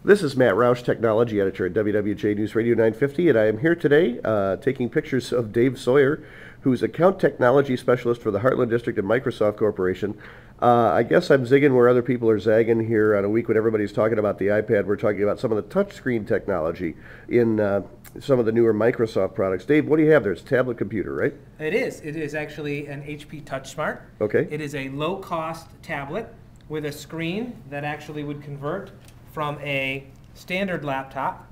This is Matt Roush, Technology Editor at WWJ News Radio 950, and I am here today taking pictures of Dave Sawyer, who's Account Technology Specialist for the Heartland District of Microsoft Corporation. I guess I'm zigging where other people are zagging here on a week when everybody's talking about the iPad. We're talking about some of the touchscreen technology in some of the newer Microsoft products. Dave, what do you have there? It's a tablet computer, right? It is. It is actually an HP TouchSmart. Okay. It is a low-cost tablet with a screen that actually would convert from a standard laptop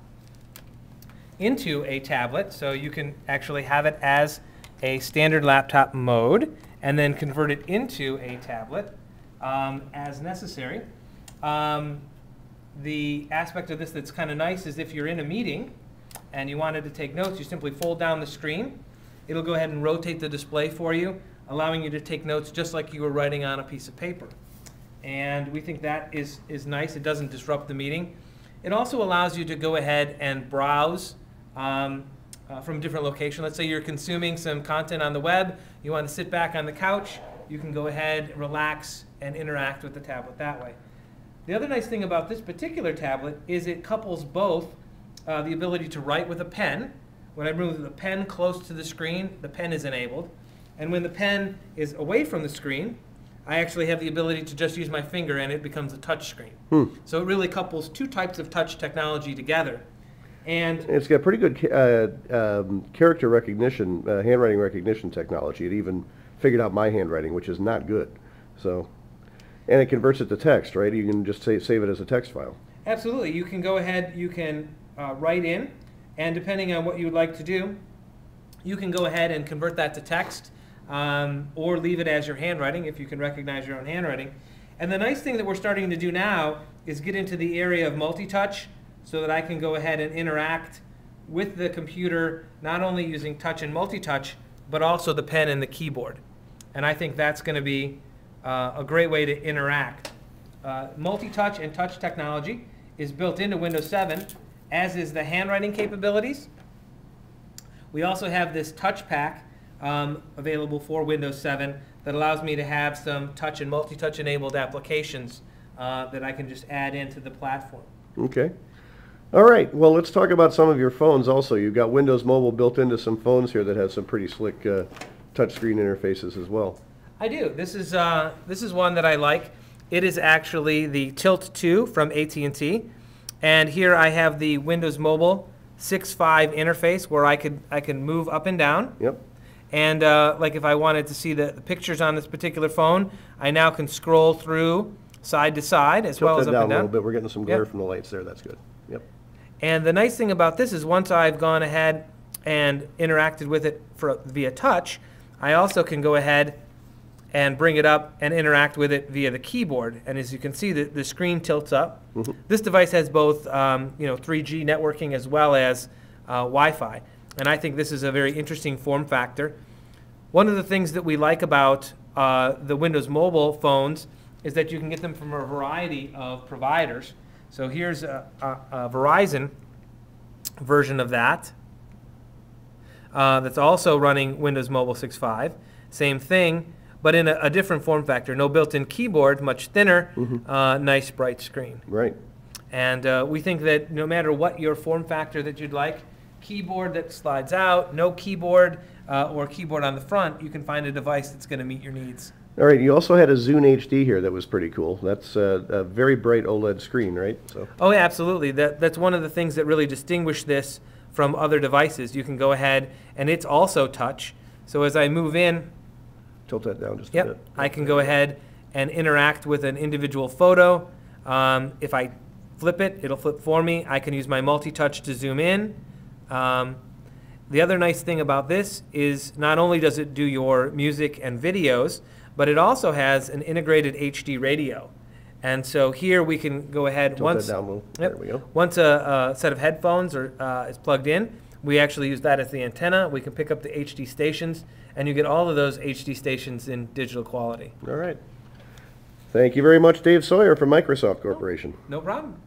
into a tablet. So you can actually have it as a standard laptop mode and then convert it into a tablet as necessary. The aspect of this that's kind of nice is if you're in a meeting and you wanted to take notes, you simply fold down the screen. It'll go ahead and rotate the display for you, allowing you to take notes just like you were writing on a piece of paper. And we think that is nice. It doesn't disrupt the meeting. It also allows you to go ahead and browse from different locations. Let's say you're consuming some content on the web. You want to sit back on the couch. You can go ahead, relax, and interact with the tablet that way. The other nice thing about this particular tablet is it couples both the ability to write with a pen. When I move the pen close to the screen, the pen is enabled. And when the pen is away from the screen, I actually have the ability to just use my finger and it becomes a touch screen. So it really couples two types of touch technology together. And it's got pretty good character recognition, handwriting recognition technology. It even figured out my handwriting, which is not good. So, and it converts it to text, right? You can just save it as a text file. Absolutely. You can go ahead, you can write in, and depending on what you would like to do, you can go ahead and convert that to text. Or leave it as your handwriting if you can recognize your own handwriting. And the nice thing that we're starting to do now is get into the area of multi-touch so that I can go ahead and interact with the computer not only using touch and multi-touch but also the pen and the keyboard. And I think that's going to be a great way to interact. Multi-touch and touch technology is built into Windows 7, as is the handwriting capabilities. We also have this touch pack available for Windows 7 that allows me to have some touch and multi-touch enabled applications that I can just add into the platform. Okay. All right. Well, let's talk about some of your phones also. You've got Windows Mobile built into some phones here that have some pretty slick touchscreen interfaces as well. I do. This is one that I like. It is actually the Tilt 2 from AT&T. And here I have the Windows Mobile 6.5 interface where I can move up and down. Yep. And like if I wanted to see the pictures on this particular phone, I now can scroll through side to side as well as up and down. A little bit. We're getting some glare from the lights there. That's good. Yep. And the nice thing about this is once I've gone ahead and interacted with it via touch, I also can go ahead and bring it up and interact with it via the keyboard. And as you can see, the screen tilts up. This device has both 3G networking as well as Wi-Fi. And I think this is a very interesting form factor. One of the things that we like about the Windows Mobile phones is that you can get them from a variety of providers. So here's a Verizon version of that that's also running Windows Mobile 6.5. Same thing, but in a different form factor. No built-in keyboard, much thinner, nice bright screen. Right. And we think that no matter what your form factor that you'd like, keyboard that slides out, no keyboard, or keyboard on the front, you can find a device that's going to meet your needs. All right, you also had a Zune HD here that was pretty cool. That's a very bright OLED screen, right? So. Oh, yeah, absolutely. That's one of the things that really distinguish this from other devices. You can go ahead, and it's also touch. So as I move in, tilt that down just a bit. I can go ahead and interact with an individual photo. If I flip it, it'll flip for me. I can use my multi-touch to zoom in. The other nice thing about this is not only does it do your music and videos, but it also has an integrated HD radio. And so here we can go ahead once a set of headphones is plugged in, we actually use that as the antenna. We can pick up the HD stations, and you get all of those HD stations in digital quality. All right. Thank you very much, Dave Sawyer from Microsoft Corporation. No problem.